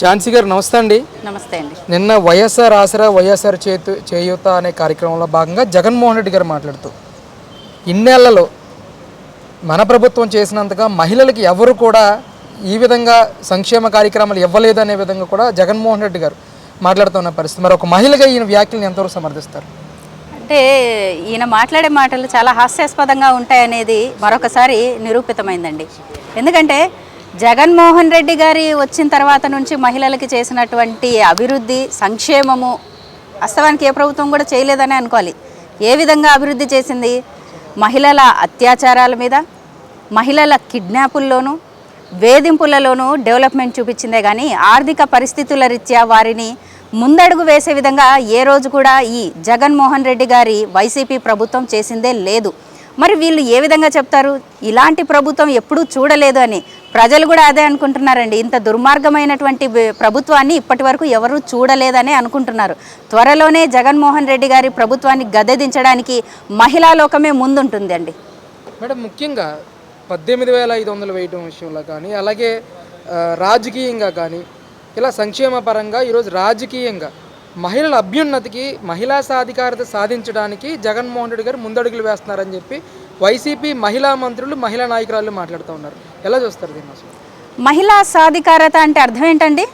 ఝాన్సీ గారు నమస్తే అండి. నమస్తే అండి. నిన్న వైఎస్ఆర్ ఆసరా వైఎస్ఆర్ చేయూత అనే కార్యక్రమంలో భాగంగా జగన్మోహన్ రెడ్డి గారు మాట్లాడుతూ ఇన్నేళ్లలో మన ప్రభుత్వం చేసినంతగా మహిళలకి ఎవరు కూడా ఈ విధంగా సంక్షేమ కార్యక్రమాలు ఇవ్వలేదు అనే విధంగా కూడా జగన్మోహన్ రెడ్డి గారు మాట్లాడుతున్న పరిస్థితి. మరి ఒక మహిళగా ఈయన వ్యాఖ్యలను ఎంతవరకు సమర్థిస్తారు? అంటే ఈయన మాట్లాడే మాటలు చాలా హాస్యాస్పదంగా ఉంటాయనేది మరొకసారి నిరూపితమైందండి. ఎందుకంటే జగన్మోహన్ రెడ్డి గారి వచ్చిన తర్వాత నుంచి మహిళలకి చేసినటువంటి అభివృద్ధి సంక్షేమము వాస్తవానికి ఏ ప్రభుత్వం కూడా చేయలేదని అనుకోవాలి. ఏ విధంగా అభివృద్ధి చేసింది? మహిళల అత్యాచారాల మీద, మహిళల కిడ్నాపుల్లోనూ వేధింపులలోనూ డెవలప్మెంట్ చూపించిందే కానీ ఆర్థిక పరిస్థితుల రీత్యా వారిని ముందడుగు వేసే విధంగా ఏ రోజు కూడా ఈ జగన్మోహన్ రెడ్డి గారి వైసీపీ ప్రభుత్వం చేసిందే లేదు. మరి వీళ్ళు ఏ విధంగా చెప్తారు ఇలాంటి ప్రభుత్వం ఎప్పుడూ చూడలేదు అని? ప్రజలు కూడా అదే అనుకుంటున్నారండి. ఇంత దుర్మార్గమైనటువంటి ప్రభుత్వాన్ని ఇప్పటి వరకు ఎవరూ చూడలేదని అనుకుంటున్నారు. త్వరలోనే జగన్మోహన్ రెడ్డి గారి ప్రభుత్వాన్ని గద్దెదించడానికి మహిళా లోకమే ముందుంటుందండి. మేడం, ముఖ్యంగా 18,500 వేయడం విషయంలో కానీ, అలాగే రాజకీయంగా కానీ, ఇలా సంక్షేమ పరంగా ఈరోజు రాజకీయంగా మహిళల అభ్యున్నతికి, మహిళా సాధికారత సాధించడానికి జగన్మోహన్ రెడ్డి గారు ముందడుగులు వేస్తున్నారని చెప్పి వైసీపీ మహిళా మంత్రులు, మహిళా నాయకురాలు మాట్లాడుతూ ఉన్నారు. ఎలా చూస్తారు దీన్ని అసలు? మహిళా సాధికారత అంటే అర్థం ఏంటండి?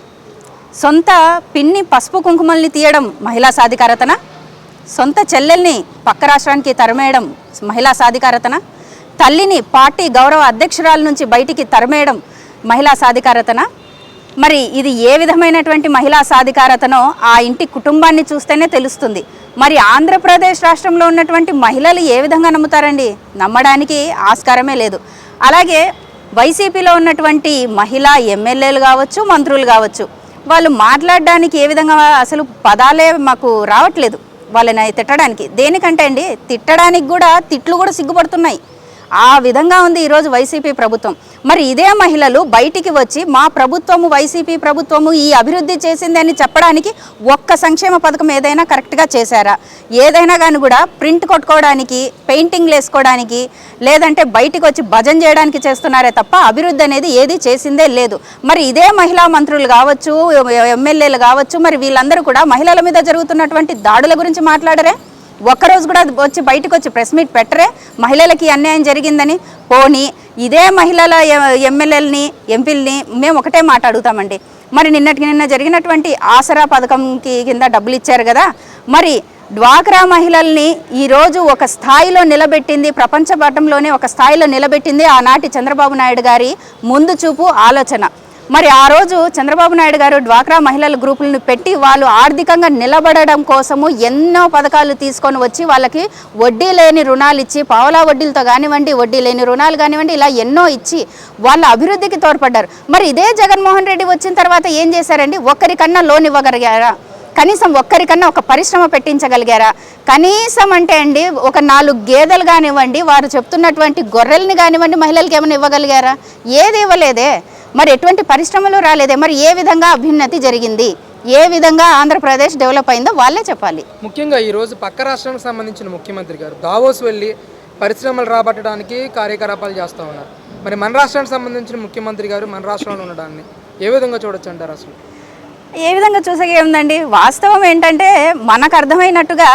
సొంత పిన్ని పసుపు కుంకుమల్ని తీయడం మహిళా సాధికారతనా? సొంత చెల్లెల్ని పక్క రాష్ట్రానికి తరిమేయడం మహిళా సాధికారతనా? తల్లిని పార్టీ గౌరవ అధ్యక్షురాల నుంచి బయటికి తరిమేయడం మహిళా సాధికారతనా? మరి ఇది ఏ విధమైనటువంటి మహిళా సాధికారతనో ఆ ఇంటి కుటుంబాన్ని చూస్తేనే తెలుస్తుంది. మరి ఆంధ్రప్రదేశ్ రాష్ట్రంలో ఉన్నటువంటి మహిళలు ఏ విధంగా నమ్ముతారండి? నమ్మడానికి ఆస్కారమే లేదు. అలాగే వైసీపీలో ఉన్నటువంటి మహిళా ఎమ్మెల్యేలు కావచ్చు, మంత్రులు కావచ్చు, వాళ్ళు మాట్లాడడానికి ఏ విధంగా అసలు పదాలే మాకు రావట్లేదు వాళ్ళని తిట్టడానికి. దేనికంటే అండి, తిట్టడానికి కూడా తిట్లు కూడా సిగ్గుపడుతున్నాయి. ఆ విధంగా ఉంది ఈరోజు వైసీపీ ప్రభుత్వం. మరి ఇదే మహిళలు బయటికి వచ్చి మా ప్రభుత్వము, వైసీపీ ప్రభుత్వము ఈ అభివృద్ధి చేసింది అని చెప్పడానికి ఒక్క సంక్షేమ పథకం ఏదైనా కరెక్ట్గా చేశారా? ఏదైనా కానీ కూడా ప్రింట్ కొట్టుకోవడానికి, పెయింటింగ్లు వేసుకోవడానికి, లేదంటే బయటికి వచ్చి భజన చేయడానికి చేస్తున్నారే తప్ప అభివృద్ధి అనేది ఏది చేసిందే లేదు. మరి ఇదే మహిళా మంత్రులు కావచ్చు, ఎమ్మెల్యేలు కావచ్చు, మరి వీళ్ళందరూ కూడా మహిళల మీద జరుగుతున్నటువంటి దాడుల గురించి మాట్లాడరే? ఒక్కరోజు కూడా వచ్చి బయటకు వచ్చి ప్రెస్ మీట్ పెట్టరే మహిళలకి అన్యాయం జరిగిందని? పోనీ ఇదే మహిళల ఎమ్మెల్యేలని, ఎంపీలని మేము ఒకటే మాట అడుగుతామండి. మరి నిన్న జరిగినటువంటి ఆసరా పథకంకి కింద డబ్బులు ఇచ్చారు కదా, మరి డ్వాక్రా మహిళల్ని ఈరోజు ఒక స్థాయిలో నిలబెట్టింది, ప్రపంచ పటంలోనే ఒక స్థాయిలో నిలబెట్టింది ఆనాటి చంద్రబాబు నాయుడు గారి ముందు చూపు ఆలోచన. మరి ఆ రోజు చంద్రబాబు నాయుడు గారు డ్వాక్రా మహిళల గ్రూపులను పెట్టి వాళ్ళు ఆర్థికంగా నిలబడడం కోసము ఎన్నో పథకాలు తీసుకొని వచ్చి వాళ్ళకి వడ్డీ లేని రుణాలు ఇచ్చి, పావలా వడ్డీలతో కానివ్వండి, వడ్డీ లేని రుణాలు కానివ్వండి, ఇలా ఎన్నో ఇచ్చి వాళ్ళ అభివృద్ధికి తోడ్పడ్డారు. మరి ఇదే జగన్మోహన్ రెడ్డి వచ్చిన తర్వాత ఏం చేశారండి? ఒక్కరికన్నా లోన్ ఇవ్వగలిగారా? కనీసం ఒక్కరికన్నా ఒక పరిశ్రమ పెట్టించగలిగారా? కనీసం అంటే అండి ఒక 4 గేదెలు కానివ్వండి, వారు చెప్తున్నటువంటి గొర్రెల్ని కానివ్వండి, మహిళలకి ఏమైనా ఇవ్వగలిగారా? ఏది ఇవ్వలేదే. మరి ఎటువంటి పరిశ్రమలు రాలేదే. మరి ఏ విధంగా అభ్యున్నతి జరిగింది, ఏ విధంగా ఆంధ్రప్రదేశ్ డెవలప్ అయిందో వాళ్ళే చెప్పాలి. ముఖ్యంగా ఈరోజు పక్క రాష్ట్రానికి సంబంధించిన ముఖ్యమంత్రి గారు దావోస్ వెళ్ళి పరిశ్రమలు రాబట్టడానికి కార్యకలాపాలు చేస్తూ ఉన్నారు. మరి మన రాష్ట్రానికి సంబంధించిన ముఖ్యమంత్రి గారు మన రాష్ట్రంలో ఉండడాన్ని ఏ విధంగా చూడొచ్చు అంటారు? అసలు ఏ విధంగా చూసాకే ఉందండి. వాస్తవం ఏంటంటే మనకు అర్థమైనట్టుగా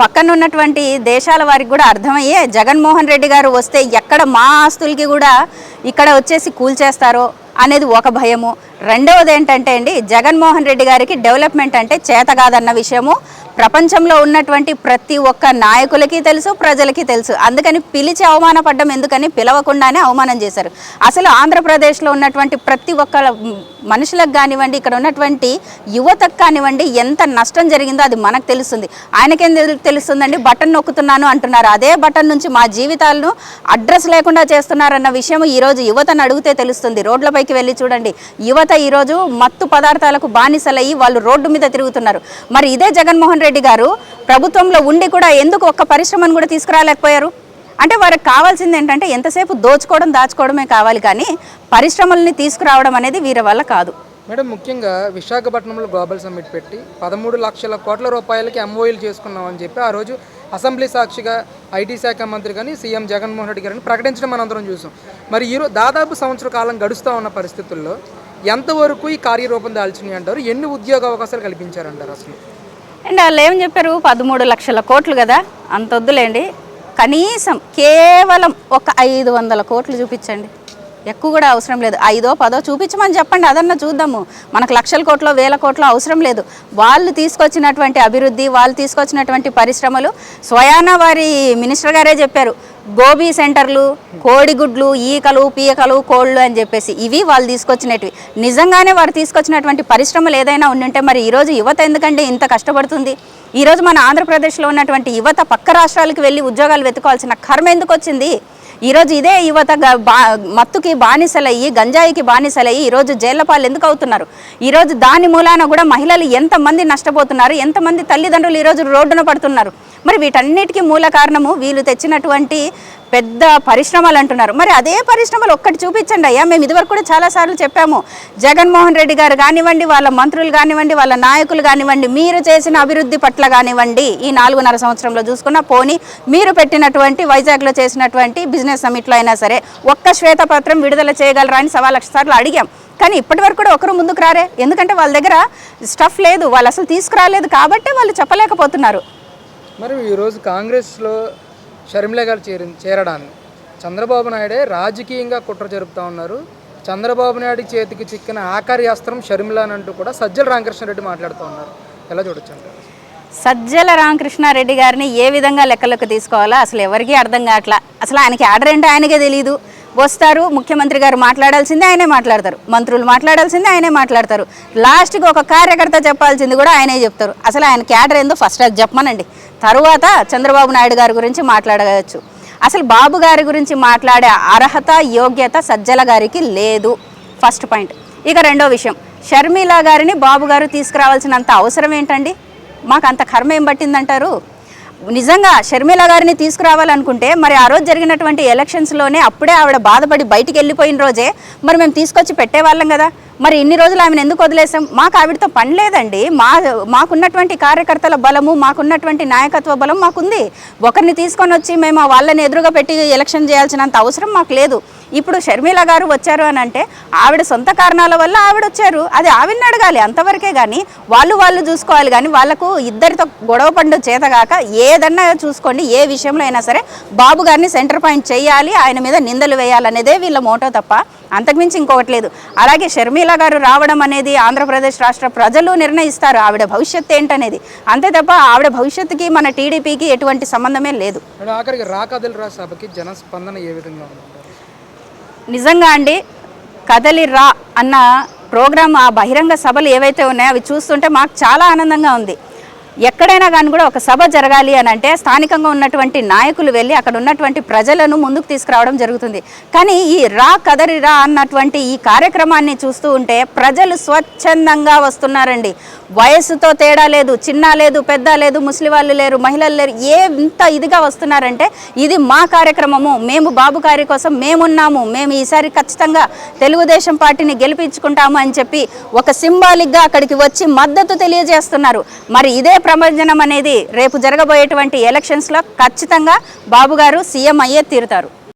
పక్కన ఉన్నటువంటి దేశాల వారికి కూడా అర్థమయ్యే జగన్మోహన్ రెడ్డి గారు వస్తే ఎక్కడ మా ఆస్తులకి కూడా ఇక్కడ వచ్చేసి కూల్చేస్తారో అనేది ఒక భయము. రెండవది ఏంటంటే అండి, జగన్మోహన్ రెడ్డి గారికి డెవలప్మెంట్ అంటే చేత కాదన్న విషయము ప్రపంచంలో ఉన్నటువంటి ప్రతి ఒక్క నాయకులకి తెలుసు, ప్రజలకి తెలుసు. అందుకని పిలిచి అవమానపడ్డం ఎందుకని పిలవకుండానే అవమానం చేశారు. అసలు ఆంధ్రప్రదేశ్లో ఉన్నటువంటి ప్రతి ఒక్క మనుషులకు కానివ్వండి, ఇక్కడ ఉన్నటువంటి యువతకు కానివ్వండి ఎంత నష్టం జరిగిందో అది మనకు తెలుస్తుంది. ఆయనకేం తెలుస్తుందండి? బటన్ నొక్కుతున్నాను అంటున్నారు. అదే బటన్ నుంచి మా జీవితాలను అడ్రస్ లేకుండా చేస్తున్నారన్న విషయం ఈరోజు యువతను అడిగితే తెలుస్తుంది. రోడ్లపైకి వెళ్ళి చూడండి, యువత ఈరోజు మత్తు పదార్థాలకు బానిసలయ్యి వాళ్ళు రోడ్డు మీద తిరుగుతున్నారు. మరి ఇదే జగన్మోహన్ రెడ్డి గారు ప్రభుత్వంలో ఉండి కూడా ఎందుకు ఒక్క పరిశ్రమను కూడా తీసుకురాలేకపోయారు? అంటే వారికి కావాల్సింది ఏంటంటే ఎంతసేపు దోచుకోవడం, దాచుకోవడమే కావాలి, కానీ పరిశ్రమల్ని తీసుకురావడం అనేది వీరి వల్ల కాదు. మేడం, ముఖ్యంగా విశాఖపట్నంలో గ్లోబల్ సమ్మిట్ పెట్టి 13 లక్షల కోట్ల రూపాయలకి ఎంఓయూలు చేసుకున్నామని చెప్పి ఆ రోజు అసెంబ్లీ సాక్షిగా ఐటీ శాఖ మంత్రి కానీ సీఎం జగన్మోహన్ రెడ్డి గారిని ప్రకటించడం మనందరం చూసాం. మరి ఈరోజు దాదాపు సంవత్సర కాలం గడుస్తూ ఉన్న పరిస్థితుల్లో ఎంతవరకు ఈ కార్యరూపం దాల్చినాయి అంటారు? ఎన్ని ఉద్యోగ అవకాశాలు కల్పించారంటారు అసలు? అండ్ వాళ్ళు ఏం చెప్పారు, 13 లక్షల కోట్లు కదా, అంత వద్దులేండి, కనీసం కేవలం ఒక 500 కోట్లు చూపించండి, ఎక్కువ కూడా అవసరం లేదు, 5దో 10దో చూపించమని చెప్పండి, అదన్నా చూద్దాము. మనకు లక్షల కోట్లో 1000 కోట్లో అవసరం లేదు. వాళ్ళు తీసుకొచ్చినటువంటి అభివృద్ధి, వాళ్ళు తీసుకొచ్చినటువంటి పరిశ్రమలు, స్వయాన వారి మినిస్టర్ గారే చెప్పారు, గోబీ సెంటర్లు, కోడిగుడ్లు, ఈకలు పీకలు కోళ్ళు అని చెప్పేసి, ఇవి వాళ్ళు తీసుకొచ్చినవి. నిజంగానే వారు తీసుకొచ్చినటువంటి పరిశ్రమలు ఏదైనా ఉండుంటే మరి ఈరోజు యువత ఎందుకంటే ఇంత కష్టపడుతుంది? ఈరోజు మన ఆంధ్రప్రదేశ్లో ఉన్నటువంటి యువత పక్క రాష్ట్రాలకు వెళ్ళి ఉద్యోగాలు వెతుకోవాల్సిన కర్మ ఎందుకు వచ్చింది? ఈరోజు ఇదే యువత మత్తుకి బానిసలయ్యి, గంజాయికి బానిసలయ్యి ఈరోజు జైళ్ల పాలు ఎందుకు అవుతున్నారు? ఈరోజు దాని మూలాన కూడా మహిళలు ఎంతమంది నష్టపోతున్నారు, ఎంతమంది తల్లిదండ్రులు ఈరోజు రోడ్డున పడుతున్నారు? మరి వీటన్నిటికీ మూల కారణము వీళ్ళు తెచ్చినటువంటి పెద్ద పరిశ్రమలు అంటున్నారు. మరి అదే పరిశ్రమలు ఒక్కటి చూపించండి అయ్యా. మేము ఇదివరకు కూడా చాలాసార్లు చెప్పాము, జగన్మోహన్ రెడ్డి గారు కానివ్వండి, వాళ్ళ మంత్రులు కానివ్వండి, వాళ్ళ నాయకులు కానివ్వండి, మీరు చేసిన అభివృద్ధి పట్ల కానివ్వండి, ఈ 4.5 సంవత్సరంలో చూసుకున్న పోనీ మీరు పెట్టినటువంటి వైజాగ్లో చేసినటువంటి బిజినెస్ సమిట్లో అయినా సరే ఒక్క శ్వేతపత్రం విడుదల చేయగలరా అని 1,00,000 సార్లు అడిగాం. కానీ ఇప్పటి వరకు కూడా ఒకరు ముందుకు రారే. ఎందుకంటే వాళ్ళ దగ్గర స్టఫ్ లేదు, వాళ్ళు అసలు తీసుకురాలేదు కాబట్టి వాళ్ళు చెప్పలేకపోతున్నారు. మరి ఈరోజు కాంగ్రెస్లో షర్మిల గారు చేరడాన్ని చంద్రబాబు నాయుడే రాజకీయంగా కుట్ర జరుపుతూ ఉన్నారు. చంద్రబాబు నాయుడు చేతికి చిక్కిన ఆఖరి అస్త్రం షర్మిల అని అంటూ కూడా సజ్జల రామకృష్ణారెడ్డి మాట్లాడుతూ ఉన్నారు. ఎలా చూడొచ్చు అంటారు? సజ్జల రామకృష్ణారెడ్డి గారిని ఏ విధంగా లెక్కలోకి తీసుకోవాలో అసలు ఎవరికీ అర్థం కావట్లా. అసలు ఆయనకి ఆర్డర్ ఏంటో ఆయనకే తెలియదు. వస్తారు, ముఖ్యమంత్రి గారు మాట్లాడాల్సిందే ఆయనే మాట్లాడతారు, మంత్రులు మాట్లాడాల్సిందే ఆయనే మాట్లాడతారు, లాస్ట్కి ఒక కార్యకర్త చెప్పాల్సింది కూడా ఆయనే చెప్తారు. అసలు ఆయన క్యాడర్ ఏందో ఫస్ట్ అది చెప్పమనండి, తరువాత చంద్రబాబు నాయుడు గారి గురించి మాట్లాడవచ్చు. అసలు బాబు గారి గురించి మాట్లాడే అర్హత, యోగ్యత సజ్జల గారికి లేదు, ఫస్ట్ పాయింట్. ఇక రెండో విషయం, షర్మిల గారిని బాబు గారు తీసుకురావాల్సినంత అవసరం ఏంటండి? మాకు అంత కర్మ ఏం పట్టిందంటారు? నిజంగా షర్మిల గారిని తీసుకురావాలనుకుంటే మరి ఆ రోజు జరిగినటువంటి ఎలక్షన్స్లోనే అప్పుడే ఆవిడ బాధపడి బయటికి వెళ్ళిపోయిన రోజే మరి మేము తీసుకొచ్చి పెట్టేవాళ్ళం కదా. మరి ఇన్ని రోజులు ఆమెను ఎందుకు వదిలేసాం? మాకు ఆవిడతో పని లేదండి. మాకున్నటువంటి కార్యకర్తల బలము, మాకున్నటువంటి నాయకత్వ బలం మాకుంది. ఒకరిని తీసుకొని వచ్చి మేము వాళ్ళని ఎదురుగా పెట్టి ఎలక్షన్ చేయాల్సినంత అవసరం మాకు లేదు. ఇప్పుడు షర్మిల గారు వచ్చారు అని అంటే ఆవిడ సొంత కారణాల వల్ల ఆవిడ వచ్చారు, అది ఆవిడని అడగాలి అంతవరకే. కానీ వాళ్ళు చూసుకోవాలి. కానీ వాళ్ళకు ఇద్దరితో గొడవ పండు చేతగాక ఏదన్నా చూసుకోండి, ఏ విషయంలో అయినా సరే బాబు గారిని సెంటర్ పాయింట్ చేయాలి, ఆయన మీద నిందలు వేయాలనేదే వీళ్ళ మోటో తప్ప అంతకుమించి ఇంకొకటి లేదు. అలాగే షర్మిల గారు రావడం అనేది ఆంధ్రప్రదేశ్ రాష్ట్ర ప్రజలు నిర్ణయిస్తారు ఆవిడ భవిష్యత్తు ఏంటనేది, అంతే తప్ప ఆవిడ భవిష్యత్తుకి మన టీడీపీకి ఎటువంటి సంబంధమే లేదు. ఆఖరికి రాకదలిరా సభకి జనస్పందన ఏ విధంగా ఉంది? నిజంగా అండి, కదలి రా అన్న ప్రోగ్రాం, ఆ బహిరంగ సభలు ఏవైతే ఉన్నాయో అవి చూస్తుంటే మాకు చాలా ఆనందంగా ఉంది. ఎక్కడైనా కానీ కూడా ఒక సభ జరగాలి అని అంటే స్థానికంగా ఉన్నటువంటి నాయకులు వెళ్ళి అక్కడ ఉన్నటువంటి ప్రజలను ముందుకు తీసుకురావడం జరుగుతుంది. కానీ ఈ రా కదరి రా అన్నటువంటి ఈ కార్యక్రమాన్ని చూస్తూ ఉంటే ప్రజలు స్వచ్ఛందంగా వస్తున్నారండి. వయస్సుతో తేడా లేదు, చిన్న లేదు, పెద్ద లేదు, ముసలి వాళ్ళు లేరు, మహిళలు లేరు, ఎంత ఇదిగా వస్తున్నారంటే ఇది మా కార్యక్రమము, మేము బాబు గారి కోసం మేమున్నాము, మేము ఈసారి ఖచ్చితంగా తెలుగుదేశం పార్టీని గెలిపించుకుంటాము అని చెప్పి ఒక సింబాలిక్గా అక్కడికి వచ్చి మద్దతు తెలియజేస్తున్నారు. మరి ఇదే ప్రపంచనం అనేది రేపు జరగబోయేటువంటి ఎలక్షన్స్లో ఖచ్చితంగా బాబు గారు సీఎం అయ్యే తీరుతారు.